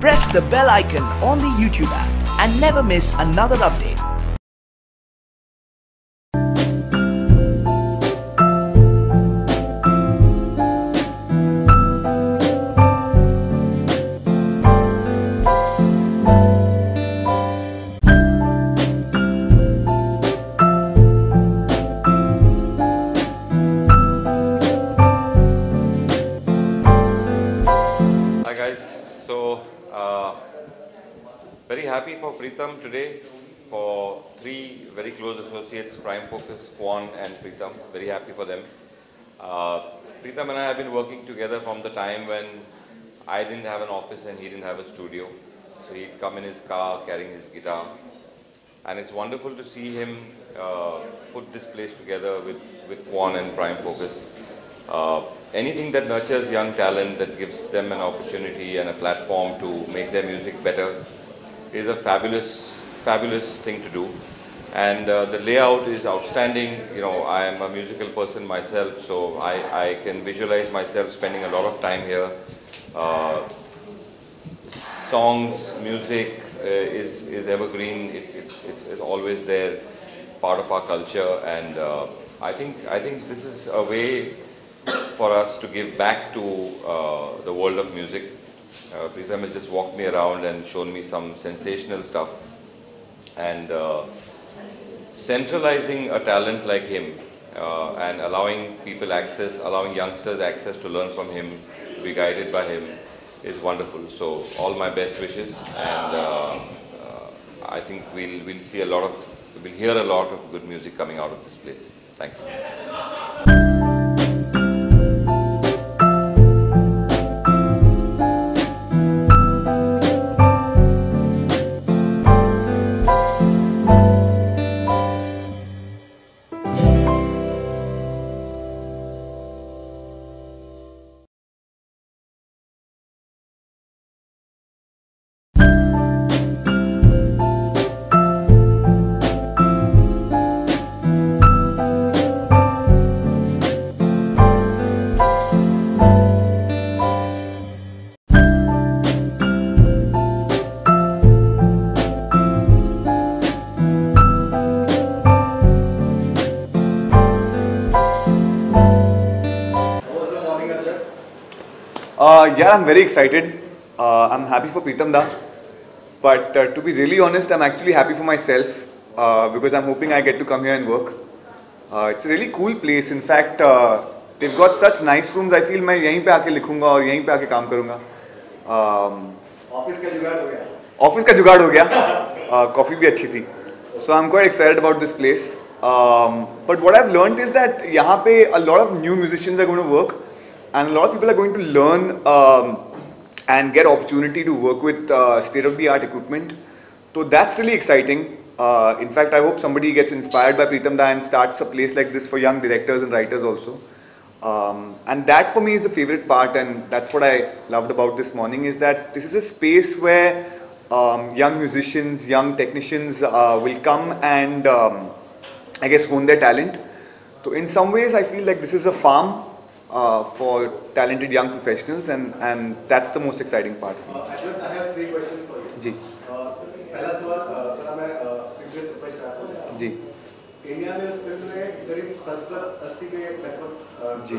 Press the bell icon on the YouTube app and never miss another update. Hi guys, so very happy for Preetham today, for three very close associates, Prime Focus, Quan and Preetham, very happy for them. Preetham and I have been working together from the time when I didn't have an office and he didn't have a studio. So he'd come in his car carrying his guitar, and it's wonderful to see him put this place together with Quan and Prime Focus. Anything that nurtures young talent, that gives them an opportunity and a platform to make their music better, is a fabulous thing to do. And the layout is outstanding. You know, I am a musical person myself, so I can visualize myself spending a lot of time here. Songs, music is evergreen. It's always there, part of our culture, and I think this is a way for us to give back to the world of music. Preetham has just walked me around and shown me some sensational stuff, and centralizing a talent like him and allowing people access, allowing youngsters access to learn from him, to be guided by him, is wonderful. So all my best wishes, and I think we'll hear a lot of good music coming out of this place. Thanks. Yeah, I'm very excited. I'm happy for Preetham da. But to be really honest, I'm actually happy for myself because I'm hoping I get to come here and work. It's a really cool place. In fact, they've got such nice rooms. I feel मैं यहीं पे आके लिखूँगा और यहीं पे आके काम करूँगा. ऑफिस का जुगाड़ हो गया. ऑफिस का जुगाड़ हो गया. कॉफी भी अच्छी थी. So I'm quite excited about this place. But what I've learned is that यहाँ पे a lot of new musicians are going to work. And a lot of people are going to learn and get opportunity to work with state-of-the-art equipment. So that's really exciting. In fact, I hope somebody gets inspired by Preetham da and starts a place like this for young directors and writers also. And that for me is the favorite part, and that's what I loved about this morning, is that this is a space where young musicians, young technicians will come and I guess hone their talent. So in some ways I feel like this is a farm for talented young professionals, and that's the most exciting part for me. I have three questions for you. जी. पहला सवाल थोड़ा मैं singer superstar को जाता हूँ. जी. India में उस film में करीब 70-80 के लगभग जी.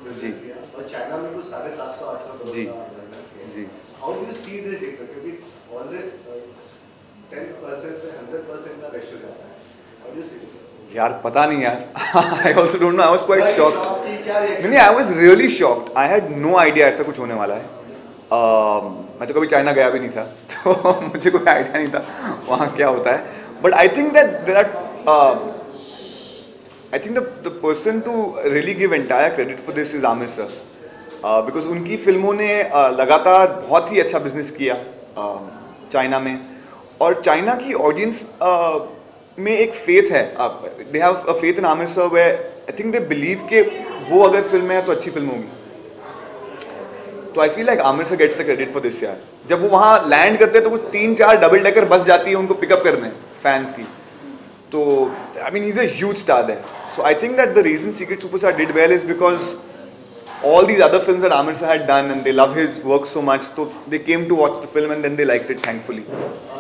बिजनेस किया, और चाइना में कुछ 750-800 करोड़ जी. का बिजनेस किया. जी. How do you see this data? क्योंकि ऑलरेडी 10% से 100% का रेशियो जाता है. How do you see this? यार पता नहीं यार. I also don't know. I was quite shocked. नहीं, I was really shocked. I had no idea ऐसा कुछ होने वाला है. मैं तो कभी चाइना गया भी नहीं था, तो मुझे कोई आइडिया नहीं था वहाँ क्या होता है. But I think that there are I think the person to really give entire credit for this is Amir sir, because उनकी फिल्मों ने लगातार बहुत ही अच्छा बिजनेस किया चाइना में, और चाइना की ऑडियंस में एक फेथ है. They have a faith in Aamir sir, where I think they believe कि वो अगर फिल्म है तो अच्छी फिल्म होगी. तो I feel like Aamir sir gets the credit for this यार. जब वो वहाँ लैंड करते हैं तो कुछ 3-4 डबल डेकर बस जाती है उनको पिकअप करने फैंस की. तो I mean he is a huge star there. So I think that the reason secret superstar did well is because all these other films that Amir sir had done, and they love his work so much, so they came to watch the film and then they liked it, thankfully.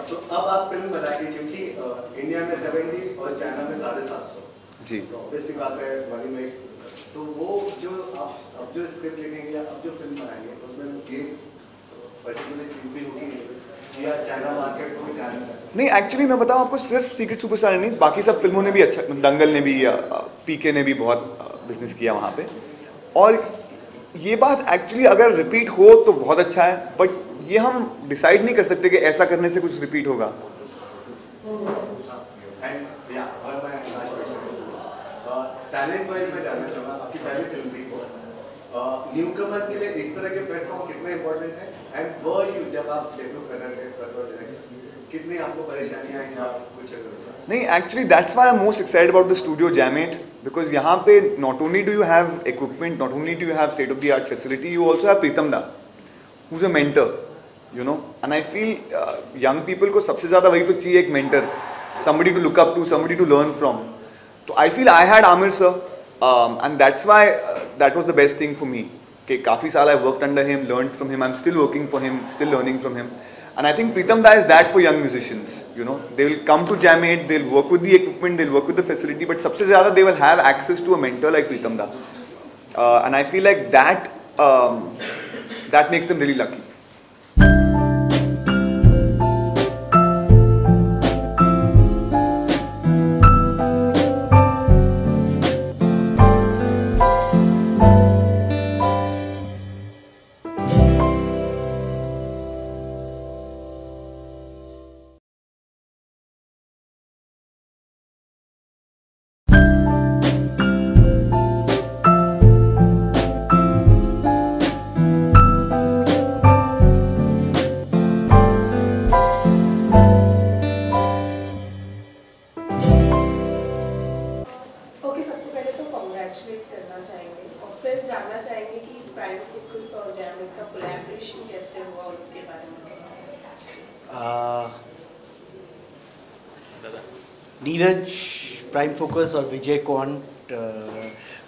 तो अब आप film बनाएंगे क्योंकि India में 70 और China में 750 जी। तो obviously बात है मनी मेक्स। तो वो जो आप अब जो स्क्रिप्ट लिखेंगे या अब जो फिल्म बनाएंगे उसमें ये पर्टिकुलर चीज भी होगी या चाइना मार्केट को भी ध्यान में रखना? नहीं, एक्चुअली मैं बताऊँ आपको, सिर्फ सीक्रेट सुपरस्टार नहीं, बाकी सब फिल्मों ने भी अच्छा, दंगल ने भी या पीके ने भी बहुत बिजनेस किया वहाँ पे। और ये बात एक्चुअली अगर रिपीट हो तो बहुत अच्छा है, बट ये हम डिसाइड नहीं कर सकते कि ऐसा करने से कुछ रिपीट होगा। टैलेंट वाइज मैं जानना चाहूँगा, आपकी पहली फिल्म थी न्यूकमर्स के लिए इस तरह के प्लेटफॉर्म कितने इंपॉर्टेंट है? एंड वो यू जब आप डेब्यू कर रहे थे कितनी आपको परेशानियाँ आई या कुछ? नहीं, actually that's why I am most excited about the studio Jam8, because यहाँ पे not only do you have equipment, not only do you have state of the art facility, you also have Pritam da, who is a mentor, you know. And I feel young people को सबसे ज़्यादा वही तो चाहिए, एक mentor, somebody to look up to, somebody to learn from. So I feel I had Amir sir, and that's why that was the best thing for me. Okay, काफ़ी साल I worked under him, learned from him. I'm still working for him, still learning from him. And I think Pritam Da is that for young musicians. You know, they will come to Jam8, they'll work with the equipment, they'll work with the facility, but सबसे ज़्यादा they will have access to a mentor like Pritam Da. And I feel like that that makes them really lucky. जानना चाहेंगे कि prime focus और जैम8 का collaboration कैसे हुआ, उसके बारे में। नीरज, प्राइम फोकस और विजय क्वांट,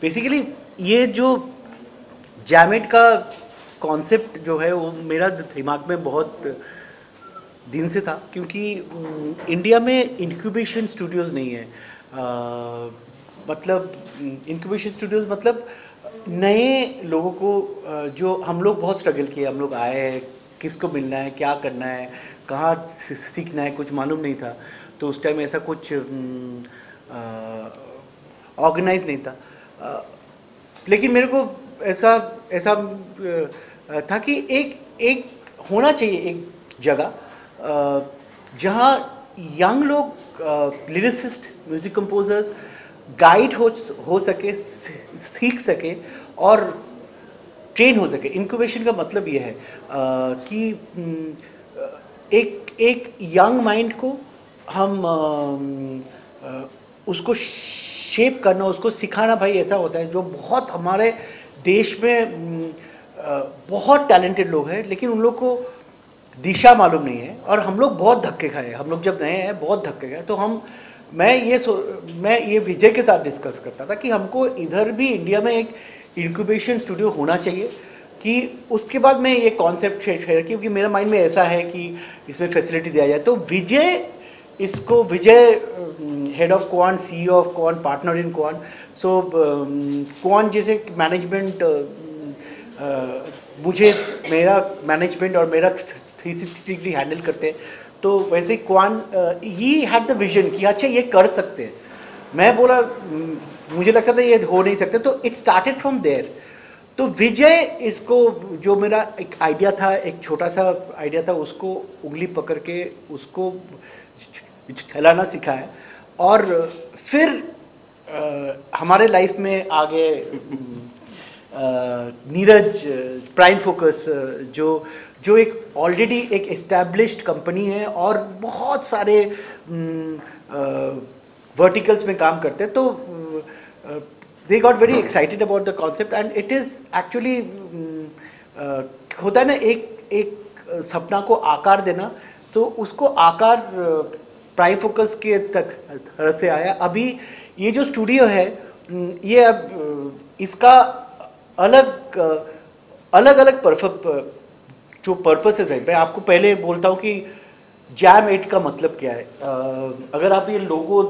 बेसिकली ये जो जैम8 का कॉन्सेप्ट जो है वो मेरा दिमाग में बहुत दिन से था, क्योंकि इंडिया में इंक्यूबेशन स्टूडियोज़ नहीं है। मतलब इंक्यूबेशन स्टूडियोज़ मतलब नए लोगों को, जो हम लोग बहुत स्ट्रगल किए, हम लोग आए हैं, किसको मिलना है, क्या करना है, कहाँ सीखना है, कुछ मालूम नहीं था। तो उस टाइम ऐसा कुछ ऑर्गेनाइज नहीं था। लेकिन मेरे को ऐसा था कि एक होना चाहिए एक जगह जहाँ यंग लोग, लिरिसिस्ट, म्यूज़िक कंपोजर्स गाइड हो सके, सीख सके और ट्रेन हो सके। इंक्यूबेशन का मतलब ये है कि एक यंग माइंड को हम उसको शेप करना, उसको सिखाना। भाई ऐसा होता है जो बहुत हमारे देश में बहुत टैलेंटेड लोग हैं, लेकिन उन लोग को दिशा मालूम नहीं है और हम लोग बहुत धक्के खाए। हम लोग जब नए हैं बहुत धक्के खाए। तो मैं ये विजय के साथ डिस्कस करता था कि हमको इधर भी इंडिया में एक इंक्यूबेशन स्टूडियो होना चाहिए, कि उसके बाद मैं ये कॉन्सेप्ट शेयर किया कि मेरा माइंड में ऐसा है कि इसमें फैसिलिटी दिया जाए। तो Vijay head of Kwan, CEO of Kwan, partner in Kwan. So Kwan जैसे मैनेजमेंट, मुझे मेरा मैनेजमेंट और मेरा 360 डिग्री हैंडल करते हैं, तो वैसे quant he had the vision कि अच्छा ये कर सकते हैं। मैं बोला, मुझे लगता था ये हो नहीं सकता, तो इट स्टार्टेड फ्रॉम देयर। तो विजय इसको, जो मेरा एक आइडिया था, एक छोटा सा आइडिया था, उसको उंगली पकड़ के उसको चलाना सिखाया। और फिर हमारे लाइफ में आगे नीरज, प्राइम फोकस, जो एक ऑलरेडी एक एस्टैब्लिश्ड कंपनी है और बहुत सारे वर्टिकल्स में काम करते हैं। तो they got very excited about the concept and it is actually होता है ना, एक सपना को आकार देना, तो उसको आकार प्राइम फोकस के तरफ से आया। अभी ये जो स्टूडियो है, ये अब इसका अलग अलग अलग जो पर्पसेस है। मैं आपको पहले बोलता हूँ कि जैम 8 का मतलब क्या है। अगर आप ये लोगो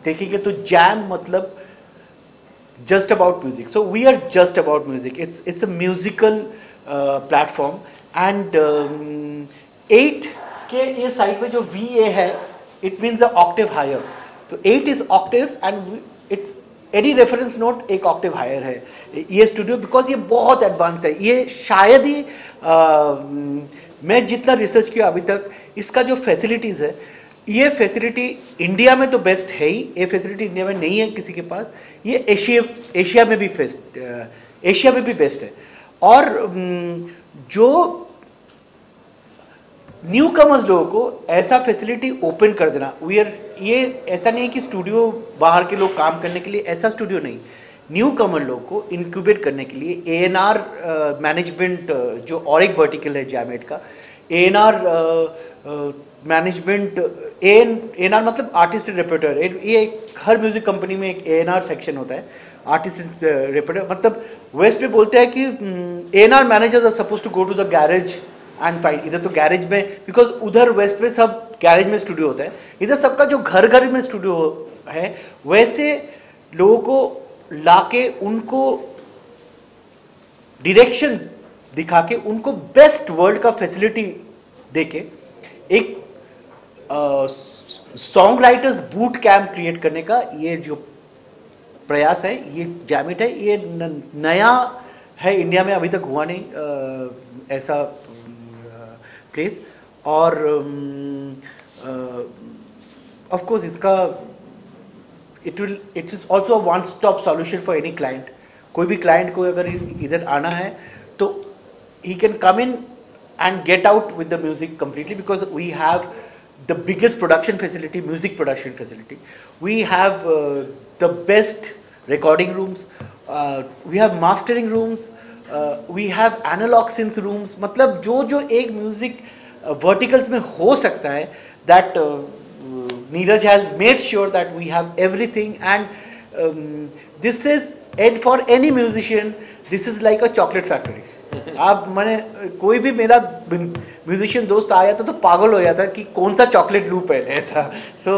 देखेंगे तो जैम मतलब just about music. So we are just about music. It's a musical platform and 8 के ये साइड में जो VA है it means the octave higher. तो 8 is octave and it's any reference note एक octave higher है ये स्टूडियो, बिकॉज ये बहुत एडवांस्ड है। ये शायद ही मैं जितना रिसर्च किया अभी तक, इसका जो फैसिलिटीज़ है, ये फैसिलिटी इंडिया में तो बेस्ट है ही, ये फैसिलिटी इंडिया में नहीं है किसी के पास। ये एशिया में भी बेस्ट है। और जो न्यू कमर्स लोगों को ऐसा फैसिलिटी ओपन कर देना, ये ऐसा नहीं है कि स्टूडियो बाहर के लोग काम करने के लिए, ऐसा स्टूडियो नहीं, न्यू कमर लोगों को इंक्यूबेट करने के लिए ANR मैनेजमेंट जो और एक वर्टिकल है जैम8 का, ANR मैनेजमेंट, ANR मतलब आर्टिस्ट रेपुटर। ये हर म्यूजिक कंपनी में एक ANR सेक्शन होता है, आर्टिस्ट रेपुटर। मतलब वेस्ट में बोलते हैं कि ANR managers are suppose to go to the garage and find. इधर तो गैरेज में, बिकॉज उधर वेस्ट में सब गैरेज में स्टूडियो होता है, इधर सबका जो घर घर में स्टूडियो है, वैसे लोगों को लाके उनको डायरेक्शन दिखा के उनको बेस्ट वर्ल्ड का फैसिलिटी देके एक song writers boot camp create करने का ये जो प्रयास है, ये जैम8 है। ये नया है, इंडिया में अभी तक हुआ नहीं ऐसा प्लेस। और ऑफ कोर्स इसका it is also a one stop solution for any client. कोई भी client को अगर इधर आना है तो he can come in and get out with the music completely, because we have the biggest production facility, music production facility. We have the best recording rooms, we have mastering rooms, we have analog synth rooms. मतलब जो एक music verticals में हो सकता है, that Neeraj has made sure that we have everything, and this is, and for any musician this is like a chocolate factory. आप मैंने कोई भी मेरा म्यूजिशियन दोस्त आया था तो पागल हो जाता कि कौन सा चॉकलेट लूप है ऐसा। So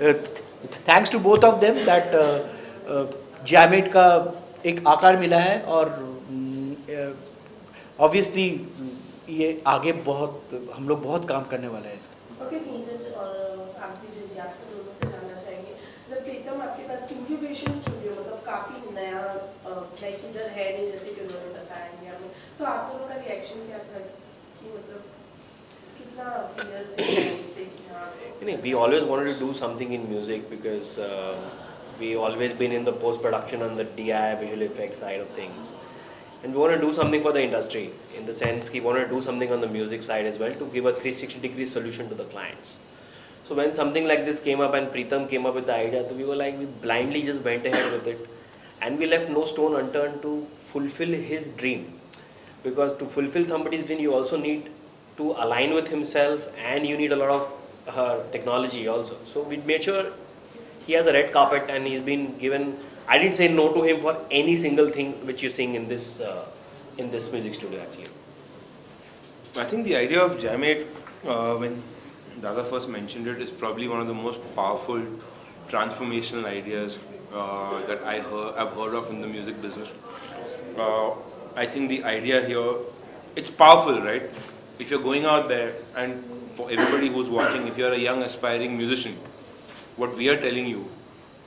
thanks to both of them that Jam8 का एक आकार मिला है, और ऑब्वियसली ये आगे बहुत हम लोग बहुत काम करने वाले हैं इसका। ओके नीरज और आरती जी, आपसे दोनों से जानना चाहेंगे, जब प्रीतम आपके पास इंक्यूबेशन स्टूडियो मतलब काफ़ी नया लाइक इधर है नहीं जैसे कि उन्होंने बताया इंडिया में, तो आप दोनों का रिएक्शन क्या था कि मतलब कितना क्लियर थे इससे कि हाँ? We always wanted to do something in music because we always been in the post production on the DI visual effects side of things, and we want to do something for the industry in the sense we want to do something on the music side as well to give a 360-degree solution to the clients. So when something like this came up and Preetham came up with the idea, so we were like, we blindly just went ahead with it, and we left no stone unturned to fulfill his dream, because to fulfill somebody's dream you also need to align with himself, and you need a lot of technology also. So we made sure he has a red carpet, and he's been given, I didn't say no to him for any single thing which you're seeing in this music studio actually. I think the idea of Jam8, when Dada first mentioned it, is probably one of the most powerful transformational ideas that I've heard of in the music business. I think the idea here, it's powerful, right? If you're going out there, and for everybody who's watching, if you're a young aspiring musician, what we are telling you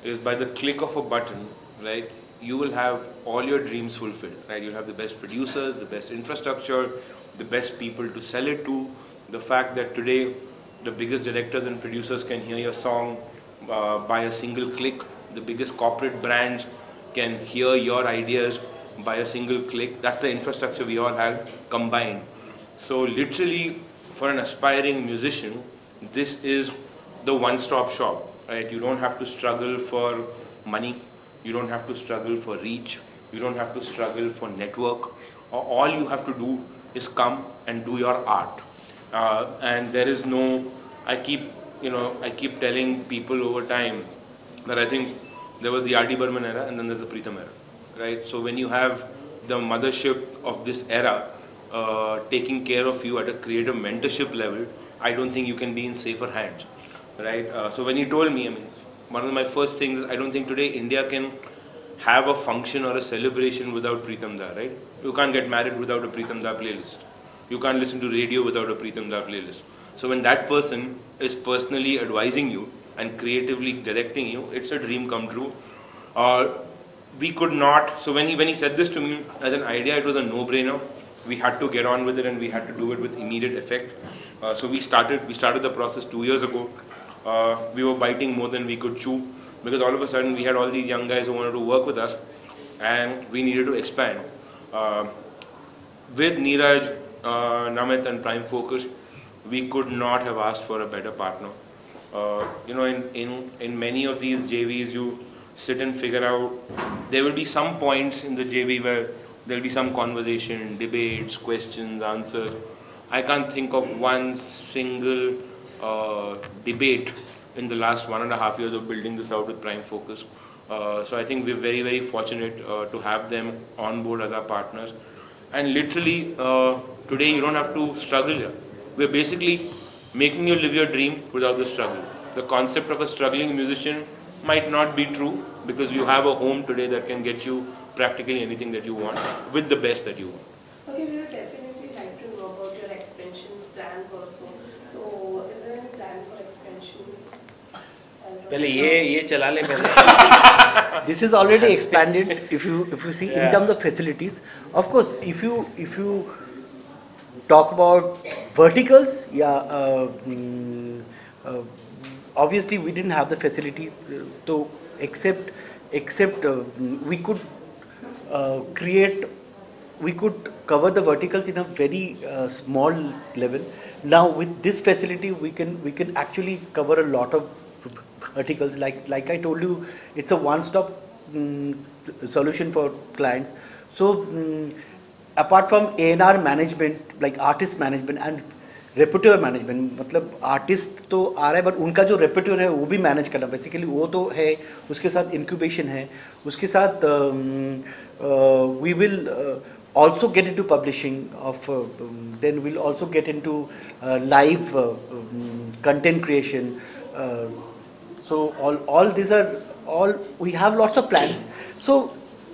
is by the click of a button, right, you will have all your dreams fulfilled, right? You'll have the best producers, the best infrastructure, the best people to sell it to. The fact that today the biggest directors and producers can hear your song by a single click. The biggest corporate brands can hear your ideas by a single click. That's the infrastructure we all have combined. So literally, for an aspiring musician, this is the one-stop shop, right? You don't have to struggle for money. You don't have to struggle for reach. You don't have to struggle for network. All you have to do is come and do your art. And there is no, I keep telling people over time that I think there was the R.D. Burman era and then there's the Preetham era, right? So when you have the mothership of this era, taking care of you at a creative mentorship level, I don't think you can be in safer hands, right? So when he told me, I mean, one of my first things is I don't think today India can have a function or a celebration without Pritam Da, right? You can't get married without a Pritam Da playlist. You can't listen to radio without a Pritam Da playlist. So when that person is personally advising you and creatively directing you, it's a dream come true. We could not, so when he said this to me as an idea, it was a no-brainer. We had to get on with it and we had to do it with immediate effect. So we started the process 2 years ago. We were biting more than we could chew because all of a sudden we had all these young guys who wanted to work with us and we needed to expand. With Neeraj, Namit and Prime Focus, we could not have asked for a better partner. You know, in many of these JVs, you sit and figure out, there will be some points in the JV where there will be some conversation, debates, questions, answers. I can't think of one single debate in the last 1.5 years of building this out with Prime Focus. So I think we're very, very fortunate to have them on board as our partners. And literally, today you don't have to struggle here. We're basically making you live your dream without the struggle. The concept of a struggling musician might not be true because you have a home today that can get you practically anything that you want with the best that you want. Okay, we would definitely like to know about your expansions plans also. So, is there any plan for expansion? पहले ये चला ले पहले. This is already expanded. If you see in terms of facilities, of course, if you talk about verticals, obviously we didn't have the facility to except we could we could cover the verticals in a very small level. Now with this facility we can actually cover a lot of verticals. Like I told you, it's a one-stop solution for clients. So apart from A&R management, like artist management and रेपुटेयर management, मतलब artist तो आ रहा है but उनका जो रेपुटेयर है वो भी मैनेज करना बेसिकली वो तो है. उसके साथ इंक्यूबेशन है, उसके साथ we will also get into publishing of then we'll also get into live content creation. So all these are all, we have lots of plans. So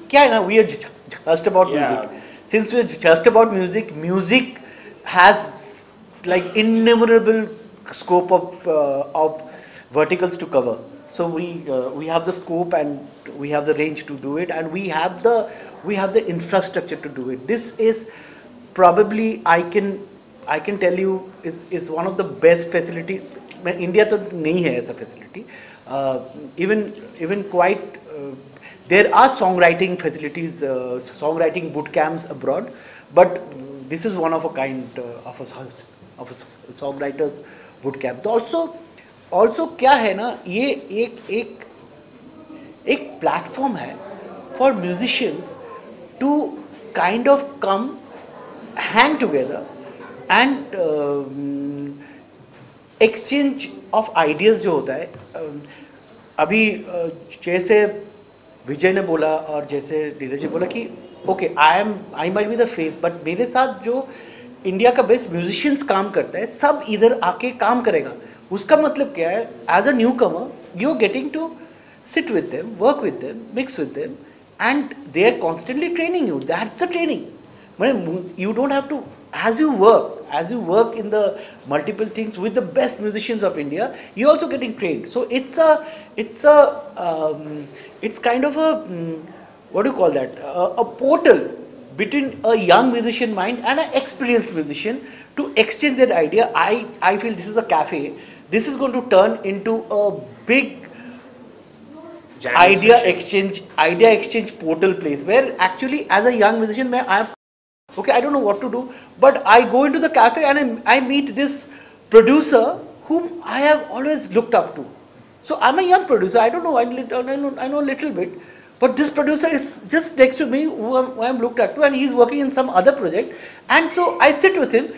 kya hai na, we are just about music. Since we are just about music has like innumerable scope of verticals to cover. So we have the scope and we have the range to do it, and we have the infrastructure to do it. This is probably, I can tell you, is one of the best facility. India तो नहीं है ऐसा facility. Even quite there are songwriting facilities, songwriting boot camps abroad, but this is one of a kind of a songwriters boot camp. Also क्या है ना, ये एक platform है for musicians to kind of come, hang together and exchange of ideas जो होता है. अभी जैसे विजय ने बोला और जैसे नीरज ने बोला कि okay I might be the face, but मेरे साथ जो इंडिया का बेस्ट म्यूजिशियंस काम करता है सब इधर आके काम करेगा. उसका मतलब क्या है, as a newcomer you are getting to sit with them, work with them, mix with them, and they are constantly training you. That's the training. You don't have to, as you work in the multiple things with the best musicians of India, you're also getting trained. So it's kind of a, what do you call that, a portal between a young musician mind and an experienced musician to exchange their idea. I feel this is a cafe. This is going to turn into a big idea exchange portal place where actually as a young musician I don't know what to do, but I go into the cafe and I meet this producer whom I have always looked up to. So I'm a young producer, I don't know, I know a little bit, but this producer is just next to me who I'm looked up to, and he's working in some other project, and so I sit with him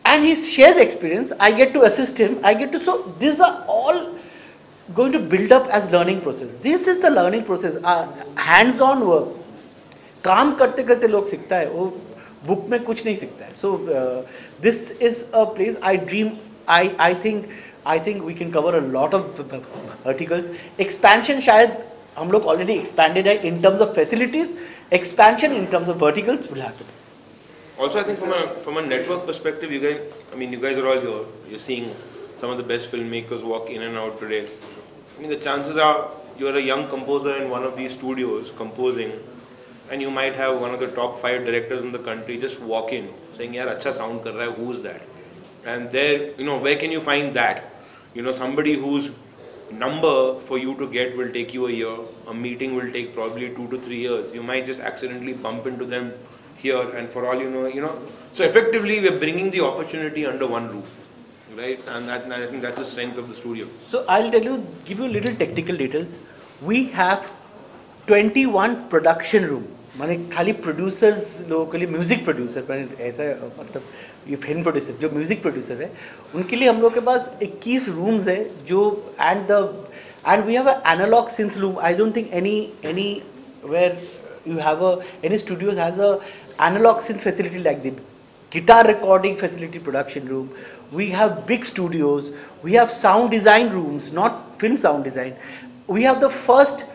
and he shares experience, I get to assist him, so these are all going to build up as learning process. This is the learning process, hands-on work. काम करते करते लोग सीखता है, वो book में कुछ नहीं सीखता है. So this is a place I dream. I think we can cover a lot of verticals. Expansion शायद हम लोग already expanded है in terms of facilities. Expansion in terms of verticals will happen. Also, I think from a network perspective, you guys are all here. You're seeing some of the best filmmakers walk in and out today. I mean, the chances are you're a young composer in one of these studios composing, and you might have one of the top 5 directors in the country just walk in saying, "यार अच्छा sound कर रहा है, who's that?" And there, where can you find that? Somebody whose number for you to get will take you a year. A meeting will take probably 2 to 3 years. You might just accidentally bump into them here, and for all you know. So effectively, we're bringing the opportunity under one roof, right? And I think that's the strength of the studio. So I'll give you little technical details. We have 21 production room. माने खाली producers लोगों के लिए, music producer ऐसा मतलब ये film producer जो music producer है उनके लिए हम लोग के पास 21 रूम्स है जो and we have a analog synth room. I don't think anywhere you have any studios has a analog synth facility like the guitar recording facility, production room. We have big studios. We have sound design rooms, not film sound design. We have the first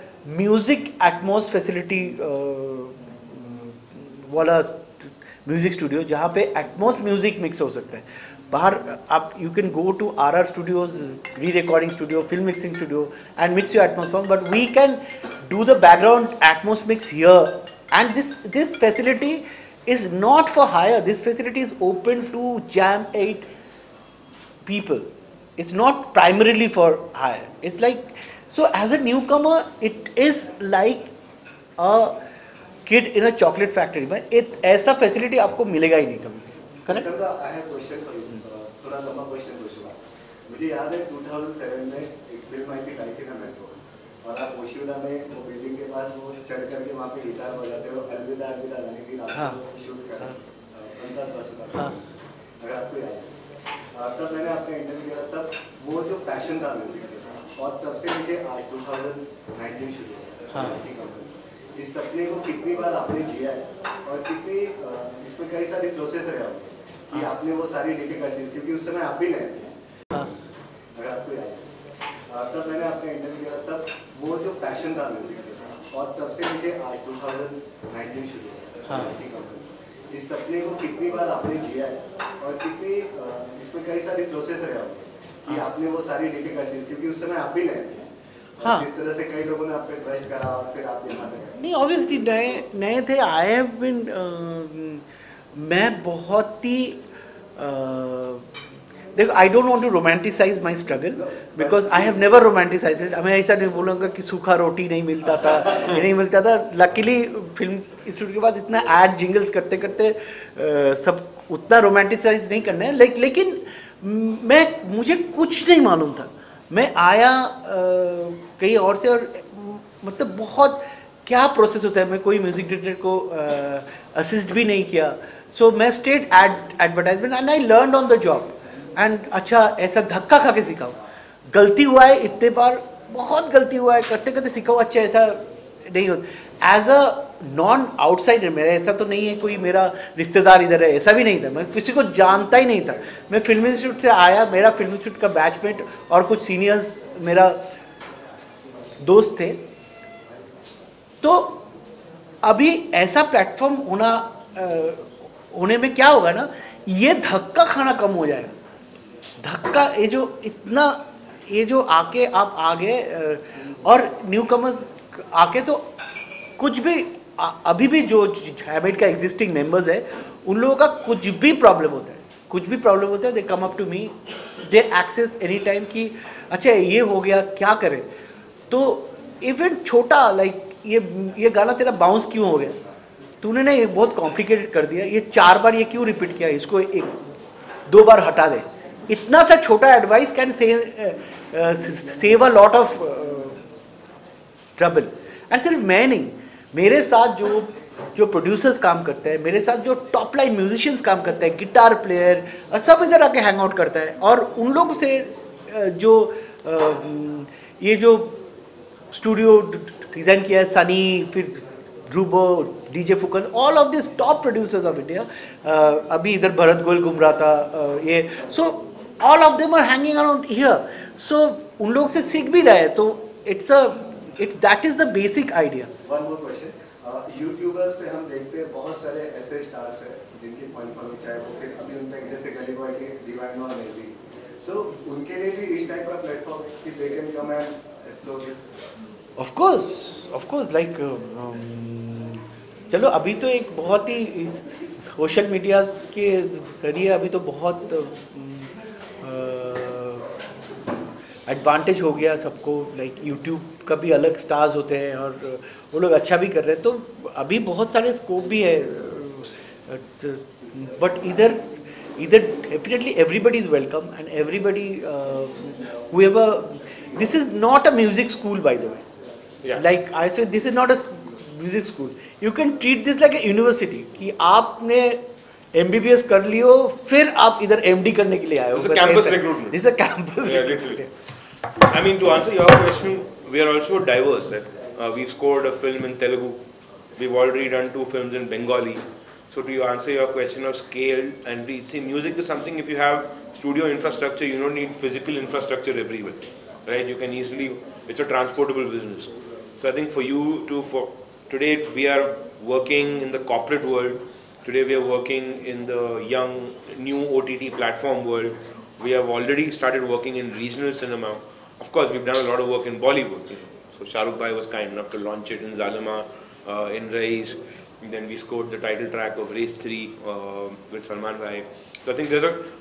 music Atmos facility वाला music studio जहाँ पे Atmos music mix हो सकता है. बाहर आप you can go to RR studios, re recording studio, film mixing studio and mix your Atmos song, but we can do the background Atmos mix here. And this facility is not for hire. This facility is open to Jam 8 people. It's not primarily for hire. It's like, so as a newcomer, it is like a kid in a chocolate factory. But ऐसा facility आपको मिलेगा ही नहीं कभी. Correct? I have question for you. थोड़ा लंबा question पूछूंगा. मुझे याद है 2007 में एक फिल्म आई थी काइकिना मेट्रो, और आप ओशिवरा में वो बिल्डिंग के पास वो चढ़ करके वहाँ पे गिटार बजाते हो, अलविदा अलविदा गाने की रात को शूट कर अगर आपको याद है. तब मैंने आपका इंटरव्यू किया, तब वो जो पैशन था म्यूजिक का, और तब से लेके आज 2019 शुरू हुआ कंपनी. इस सपने को कितनी बार आपने जिया है और कितनी इसमें कई सारे प्रोसेस रहे होंगे कि आपने वो सारी डिफिकल्टीज, क्योंकि उस समय आप भी नए थे अगर आपको याद है. तब मैंने आपका इंटरव्यू किया, तब वो जो पैशन था म्यूजिक का, और तब से लेके आज 2019 शुरू हुआ कंपनी. इस सपने को कितनी बार आपने जिया है और कितनी इसमें कई सारे प्रोसेस रहे होंगे कि आपने वो सारी डिफिकल्टीज, क्योंकि उस समय आप भी नए थे. हाँ. इस तरह से कई लोगों ने आप पे ट्रस्ट करा और फिर आप यहाँ तक नहीं. ऑब्वियसली नए थे. आई हैव बीन मैं बहुत ही देखो, I don't want to romanticise my struggle because I have never romanticise it. मैं ऐसा नहीं बोलूँगा कि सूखा रोटी नहीं मिलता था, ये नहीं मिलता था. लकीली फिल्म इंस्टीट्यूट के बाद इतना एड जिंगल्स करते करते सब उतना रोमांटिसाइज नहीं करना है. लेकिन मुझे कुछ नहीं मालूम था. मैं आया कहीं और से, और मतलब बहुत क्या प्रोसेस होता है. मैं कोई म्यूज़िक डायरेक्टर को असिस्ट भी नहीं किया. सो मैं state advertisement and I learn on the job. And अच्छा ऐसा धक्का खा के सीखा हूँ. गलती हुआ है इतने बार, बहुत गलती हुआ है, करते करते सीखा हूँ. अच्छा ऐसा नहीं होता. एज अ नॉन आउटसाइडर, मेरा ऐसा तो नहीं है कोई मेरा रिश्तेदार इधर है, ऐसा भी नहीं था. मैं किसी को जानता ही नहीं था. मैं फिल्म इंस्टीट्यूट से आया, मेरा फिल्म इंस्टीट्यूट का बैचमेट और कुछ सीनियर्स मेरा दोस्त थे. तो अभी ऐसा प्लेटफॉर्म होने में क्या होगा ना, ये धक्का खाना कम हो जाएगा. धक्का ये जो आके आप आ गए, और न्यू कमर्स आके तो कुछ भी अभी भी जो हैबिट का एग्जिस्टिंग मेंबर्स है उन लोगों का कुछ भी प्रॉब्लम होता है, they come up to me, they access any time कि अच्छा ये हो गया क्या करें. तो इवन छोटा लाइक ये गाना तेरा बाउंस क्यों हो गया, तूने ना ये बहुत कॉम्प्लिकेटेड कर दिया, ये 4 बार ये क्यों रिपीट किया, इसको 1-2 बार हटा दे. इतना सा छोटा advice can save a lot of trouble. And सिर्फ मैं नहीं, मेरे साथ जो प्रोड्यूसर्स काम करते हैं, मेरे साथ जो टॉप लाइन म्यूजिशियंस काम करते हैं, गिटार प्लेयर, सब इधर आके हैंग आउट करता है. और उन लोगों से जो ये जो स्टूडियो डिज़ाइन किया है, सनी, फिर ध्रुबो, DJ Fukan, all of these top producers of India. अभी इधर भरत गोयल घूम रहा था ये. So all of them are hanging around here. So उन लोग से सीख भी रहे. तो that is the basic idea. One more question. YouTubers पे हम देखते हैं बहुत सारे ऐसे स्टार्स हैं जिनकी पॉइंट फॉलोइंग चाहे वो फिर अभी उनमें जैसे गली बॉय के डिवाइन और नेजी. सो उनके लिए भी इस टाइप का प्लेटफॉर्म कि they can come and explore this. Of course, like चलो अभी तो एक बहुत ही सोशल मीडिया के जरिए अभी तो बहुत एडवांटेज हो गया सबको. लाइक यूट्यूब का भी अलग स्टार्स होते हैं और वो लोग अच्छा भी कर रहे हैं. तो अभी बहुत सारे स्कोप भी है. बट इधर definitely everybody is welcome and everybody whoever. This is not a music school, by the way. Yeah. Like I said, this is not a music school. You can treat this like a university. कि आपने MBBS कर लियो, फिर आप इधर MD करने के लिए आए हो. This is a campus recruitment. This is a campus Yeah, literally. I mean, to answer your question, we are also diverse. Right? We've scored a film in Telugu. We've already done 2 films in Bengali. So to answer your question of scale and reach, see, music is something. If you have studio infrastructure, you don't need physical infrastructure everywhere. Right? You can easily. It's a transportable business. So I think for today we are working in the corporate world. Today we are working in the young new OTT platform world. We have already started working in regional cinema. Of course, we've done a lot of work in Bollywood. So Shah Rukh Bhai was kind enough to launch it in Zalima, in Raees. And then we scored the title track of Race 3 with Salman Bhai. So I think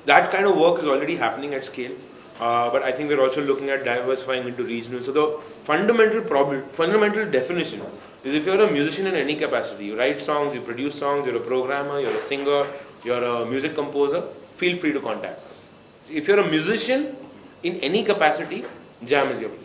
that kind of work is already happening at scale. But I think we're also looking at diversifying into regional. So the fundamental definition is if you're a musician in any capacity, you write songs, you produce songs, you're a programmer, you're a singer, you're a music composer, feel free to contact us. If you're a musician in any capacity, Jam is your place.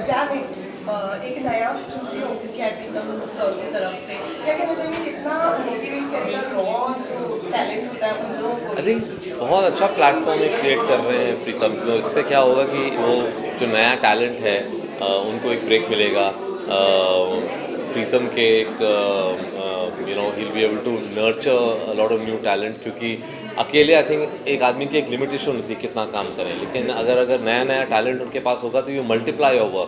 जैमेट एक नया studio open किया है प्रीतम sir की तरफ से, क्या कहना चाहिए कितना मोटिवेट करेगा रॉ जो टैलेंट होता है उन लोगों को? आई थिंक बहुत अच्छा प्लेटफॉर्म क्रिएट कर रहे हैं प्रीतम। तो इससे क्या होगा कि वो जो नया टैलेंट है उनको एक ब्रेक मिलेगा। प्रीतम के एक he'll be able to nurture a lot of new talent, क्योंकि अकेले आई थिंक एक आदमी की एक लिमिटेशन होती है कितना काम करें, लेकिन अगर नया टैलेंट उनके पास होगा तो ये मल्टीप्लाई होगा।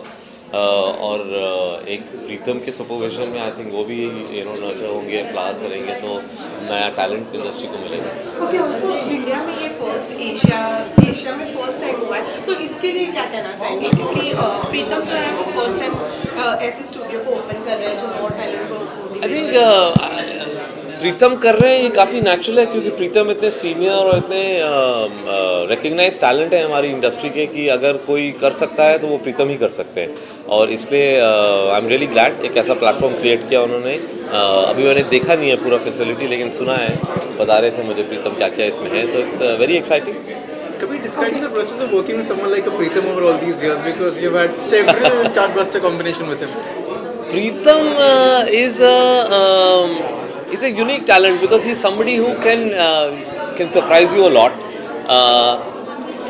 और एक प्रीतम के सुपरविजन में आई थिंक वो भी नर्चर होंगे, फ्लावर करेंगे, तो नया टैलेंट इंडस्ट्री को मिलेगा। ओके, ऑल्सो इंडिया में ये फर्स्ट एशिया में फर्स्ट टाइम हुआ है, तो इसके लिए क्या कहना चाहेंगे? क्योंकि प्रीतम जो है वो फर्स्ट टाइम ऐसे स्टूडियो को ओपन कर रहे हैं जो और टैलेंट को आई थिंक प्रीतम कर रहे हैं, ये काफ़ी नेचुरल है, क्योंकि प्रीतम इतने सीनियर और इतने रिकग्नाइज टैलेंट है हमारी इंडस्ट्री के कि अगर कोई कर सकता है तो वो प्रीतम ही कर सकते हैं। और इसलिए आई एम रियली ग्लैड एक ऐसा प्लेटफॉर्म क्रिएट किया उन्होंने। अभी मैंने देखा नहीं है पूरा फैसिलिटी, लेकिन सुना है, बता रहे थे मुझे प्रीतम क्या क्या इसमें है, तो it's very exciting. Kabir, describing the process of working with someone like a Preetham over all these years, because you've had several chartbuster combination with him. Preetham is a unique talent because he's somebody who can surprise you a lot,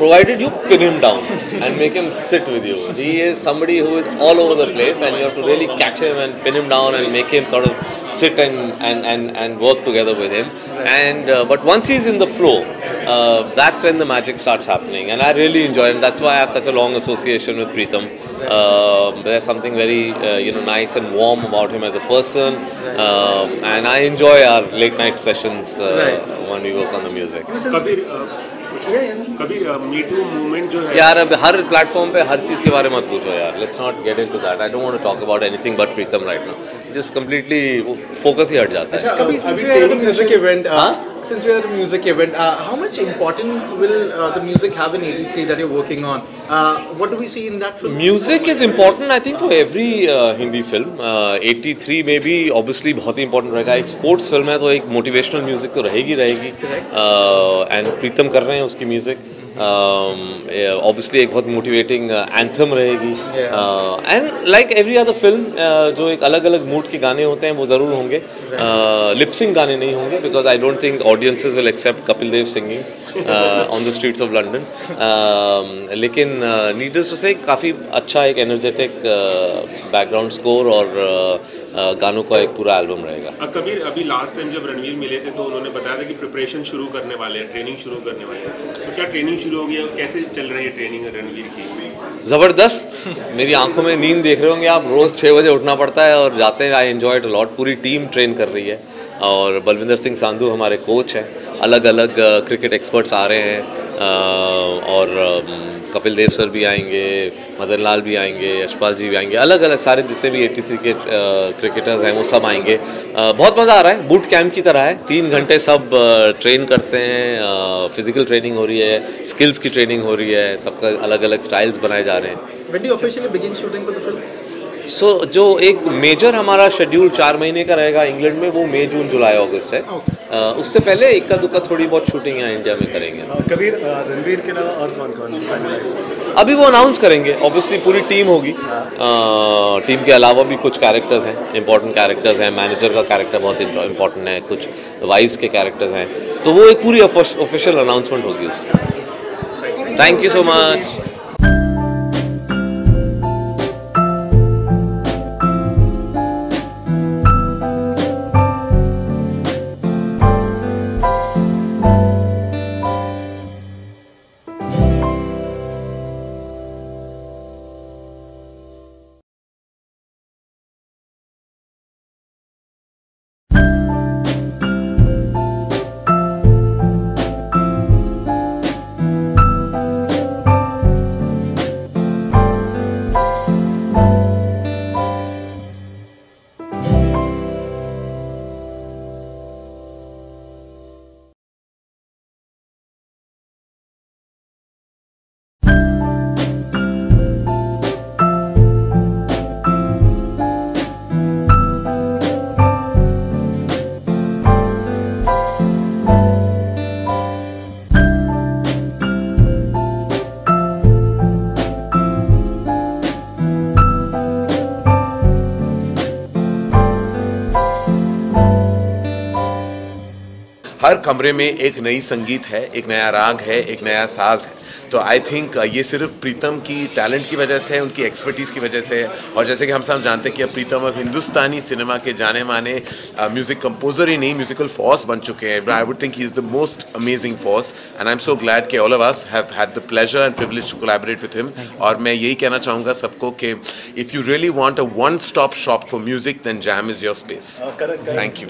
provided you pin him down and make him sit with you. He is somebody who is all over the place, and you have to really catch him and pin him down and make him sort of sit and work together with him. And but once he's in the flow, that's when the magic starts happening, and I really enjoy it. That's why I have such a long association with Preetham. There's something very nice and warm about him as a person, and I enjoy our late night sessions when we work on the music. Kabir me too movement जो है यार, अब हर platform पे हर चीज़ के बारे में मत पूछो यार। Let's not get into that. I don't want to talk about anything but Pritam right now. Just completely focus ही हट जाता है। Kabir, since we are at a music event, how much importance will the music have in 83 that you're working on? What do we see in that film? Music is important, I think, for every Hindi film. 83 में भी obviously बहुत ही important रहेगा। एक sports film है तो एक motivational music तो रहेगी। एंड प्रीतम कर रहे हैं उसकी म्यूजिक। obviously एक बहुत मोटिवेटिंग एंथम रहेगी। And like every other film जो एक अलग अलग मूड के गाने होते हैं वो ज़रूर होंगे। लिपसिंग गाने नहीं होंगे, because I don't think audiences will accept Kapil Dev singing on the streets of London. लेकिन नीडल्स टू से काफ़ी अच्छा एक एनर्जेटिक बैकग्राउंड स्कोर और गानों का एक पूरा एल्बम रहेगा। कबीर, अभी लास्ट टाइम जब रणवीर मिले थे तो उन्होंने बताया था कि प्रिपरेशन शुरू करने वाले हैं, ट्रेनिंग शुरू करने वाले हैं। तो क्या ट्रेनिंग शुरू हो गई है? कैसे चल रही है ट्रेनिंग रणवीर की? ज़बरदस्त। मेरी आंखों में नींद देख रहे होंगे आप। रोज़ 6 बजे उठना पड़ता है और जाते हैं। I enjoy it a lot. पूरी टीम ट्रेन कर रही है और बलविंदर सिंह सांधू हमारे कोच हैं। अलग अलग क्रिकेट एक्सपर्ट्स आ रहे हैं और कपिल देव सर भी आएंगे, मदन लाल भी आएंगे, यशपाल जी भी आएंगे। अलग अलग सारे जितने भी 83 के क्रिकेटर्स हैं वो सब आएंगे। बहुत मज़ा आ रहा है। बूट कैंप की तरह है। 3 घंटे सब ट्रेन करते हैं। फिजिकल ट्रेनिंग हो रही है, स्किल्स की ट्रेनिंग हो रही है, सबका अलग अलग स्टाइल्स बनाए जा रहे हैं। When do you officially begin shooting for the film? जो एक मेजर हमारा शेड्यूल 4 महीने का रहेगा इंग्लैंड में, वो मई, जून, जुलाई, अगस्त है। उससे पहले इक्का दुक्का थोड़ी बहुत शूटिंग यहाँ इंडिया में करेंगे। कबीर, रणवीर के अलावा और कौन अभी वो अनाउंस करेंगे। ऑब्वियसली पूरी टीम होगी। टीम के अलावा भी कुछ कैरेक्टर्स हैं, इंपॉर्टेंट कैरेक्टर्स हैं। मैनेजर का कैरेक्टर बहुत इंपॉर्टेंट है, कुछ वाइफ्स के कैरेक्टर्स हैं। तो वो एक पूरी ऑफिशियल अनाउंसमेंट होगी उसकी। Thank you so much. कमरे में एक नई संगीत है, एक नया राग है, एक नया साज है। तो आई थिंक ये सिर्फ प्रीतम की टैलेंट की वजह से है, उनकी एक्सपर्टीज़ की वजह से है। और जैसे कि हम सब जानते हैं कि अब प्रीतम अब हिंदुस्तानी सिनेमा के जाने माने म्यूज़िक कंपोजर ही नहीं, म्यूजिकल फोर्स बन चुके हैं। I would think he is the most amazing force and I am so glad कि all of us have had the pleasure and privilege to collaborate with him. और मैं यही कहना चाहूँगा सबको कि if you really want a one stop shop for music then Jam8 is your space. Thank you.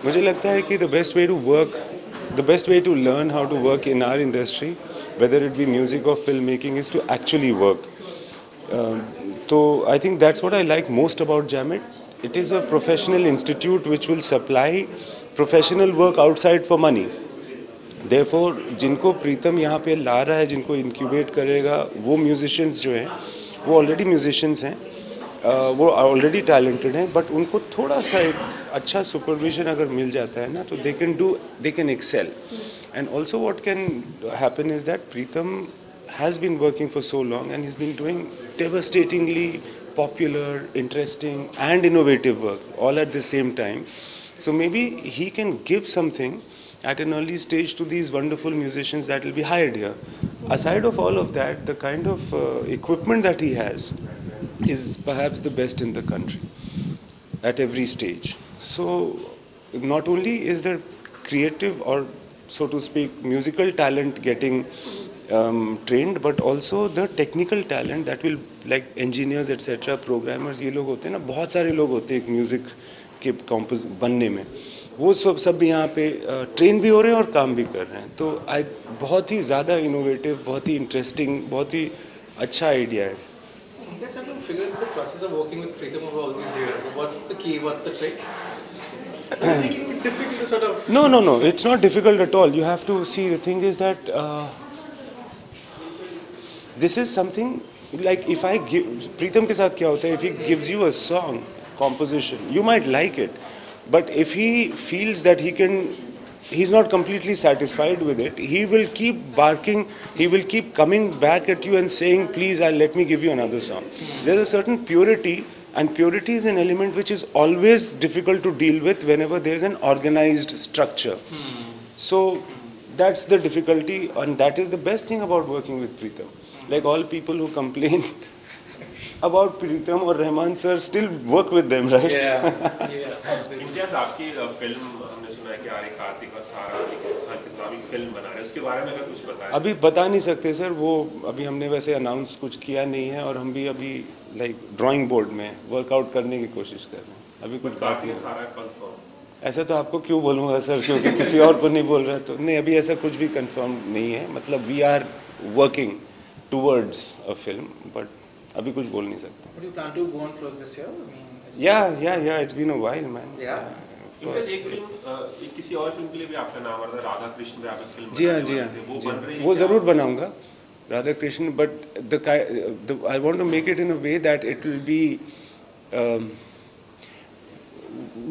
मुझे लगता है कि the best way to learn how to work in our industry, whether it be music or filmmaking, is to actually work. So I think that's what I like most about Jamit. It is a professional institute which will supply professional work outside for money. Therefore, जिनको प्रीतम यहाँ पे ला रहा है, जिनको incubate करेगा, वो musicians जो हैं, वो already musicians हैं, वो ऑलरेडी टैलेंटेड हैं, बट उनको थोड़ा सा एक अच्छा सुपरविजन अगर मिल जाता है ना, तो they can excel. And also what can happen is that Pritam has been working for so long and he is been doing devastatingly popular, interesting and innovative work all at the same time. So maybe he can give something at an early stage to these wonderful musicians that will be hired here. Aside of all of that, the kind of equipment that he has is perhaps the best in the country at every stage. So not only is there creative or, so to speak, musical talent getting trained, but also the technical talent that will, like engineers etc, programmers, ये लोग होते हैं ना, बहुत सारे लोग होते हैं एक म्यूजिक के कंपोज बनने में, वो सब यहाँ पे ट्रेन भी हो रहे हैं और काम भी कर रहे हैं. तो बहुत ही ज़्यादा इनोवेटिव, बहुत ही इंटरेस्टिंग, बहुत ही अच्छा आइडिया है. Yes, I can figure out the process of working with Pritham over all these years. What's the key? What's the trick? Is it going to be difficult to sort of? No. It's not difficult at all. You have to see. The thing is that this is something like if I give Pritham के साथ क्या होता है? If he gives you a song composition, you might like it, but if he feels that he's not completely satisfied with it, he will keep barking, he will keep coming back at you and saying, please let me give you another song. There's a certain purity, and purity is an element which is always difficult to deal with whenever there's an organized structure. So that's the difficulty, and that is the best thing about working with Pritham. Like all people who complain about Pritham or Rahman sir still work with them, right? Imtiaz, आपकी film हमने सुना है कि आर्य कार्तिक और सारा कितना भी film बना रहे हैं, उसके बारे में अगर कुछ बताएं. अभी बता नहीं सकते सर, वो अभी हमने वैसे अनाउंस कुछ किया नहीं है, और हम भी अभी लाइक ड्राइंग बोर्ड में वर्कआउट करने की कोशिश कर रहे हैं. अभी कुछ बात नहीं. सारा कंफर्म? ऐसा तो आपको क्यों बोलूँगा सर, क्योंकि किसी और को नहीं बोल रहा. तो नहीं, अभी ऐसा कुछ भी कंफर्म नहीं है. मतलब we are working towards a film, but अभी कुछ बोल नहीं सकता. Do you plan to go on floors this year? Yeah, it's been a while, man. Yeah. एक फिल्म, किसी और फिल्म के लिए भी आपका नाम आ रहा है, राधा कृष्ण पे आप एक फिल्म जी हाँ, वो बन रही है. वो ज़रूर बनाऊंगा, Radha Krishna, but I want to make it in a way that it will be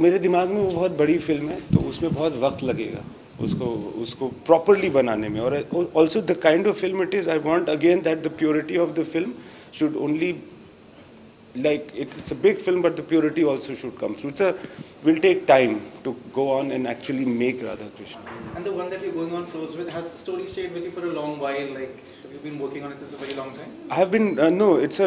मेरे दिमाग में वो बहुत बड़ी फिल्म है, तो उसमें बहुत वक्त लगेगा उसको प्रॉपरली बनाने में. और also the kind of film it is, I want again that the purity of the film should only like it's a big film, but the purity also should come through. Will take time to go on and actually make Radha Krishna. And the one that you're going on flows with, has the story stayed with you for a long while? Like, have you been working on it since a very long time? I have been no. It's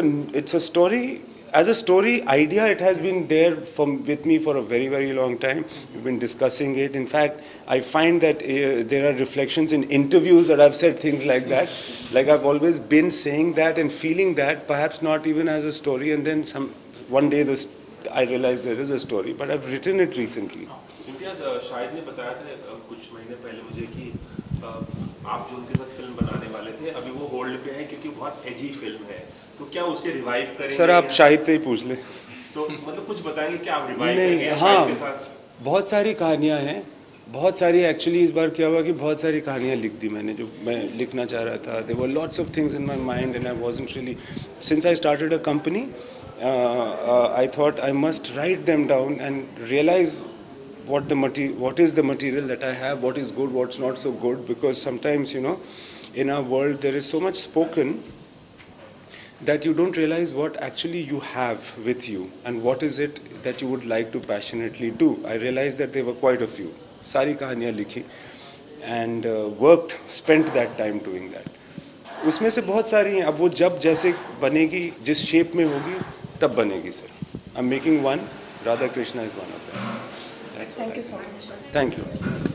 a story. As a story idea, it has been there with me for a very, very long time. We've been discussing it. In fact, I find that there are reflections in interviews that I've said things like that. Like I've always been saying that and feeling that, perhaps not even as a story. And then one day I realized there is a story, but I've written it recently. Imtiaz Shahid ने बताया था कुछ महीने पहले मुझे कि आप जो उनके साथ फिल्म बनाने वाले थे, अभी वो होल्ड पे है क्योंकि बहुत एजी फिल्म है, तो क्या उसे रिवाइव करेंगे? सर आप शाहिद से ही पूछ ले। तो मतलब कुछ बताएंगे क्या आप रिवाइव करेंगे नहीं, शाहिद के साथ? बहुत सारी कहानियाँ हैं, बहुत सारी एक्चुअली इस बार क्या हुआ कि बहुत सारी कहानियाँ लिख दी मैंने जो मैं लिखना चाह रहा था. There were lots of things in my mind and I wasn't really, since I started a company, I thought I must write them down and realize what is the material that I have, what is good, what's not so good, because sometimes, you know, in our world there is so much spoken that you don't realize what actually you have with you and what is it that you would like to passionately do. I realized that there were quite a few. सारी कहानियाँ लिखी and spent that time doing that. उसमें से बहुत सारी हैं. अब वो जब जैसे बनेगी, जिस शेप में होगी, तब बनेगी sir. I'm making one. Radha Krishna is one of them. Thank you so much. Thank you.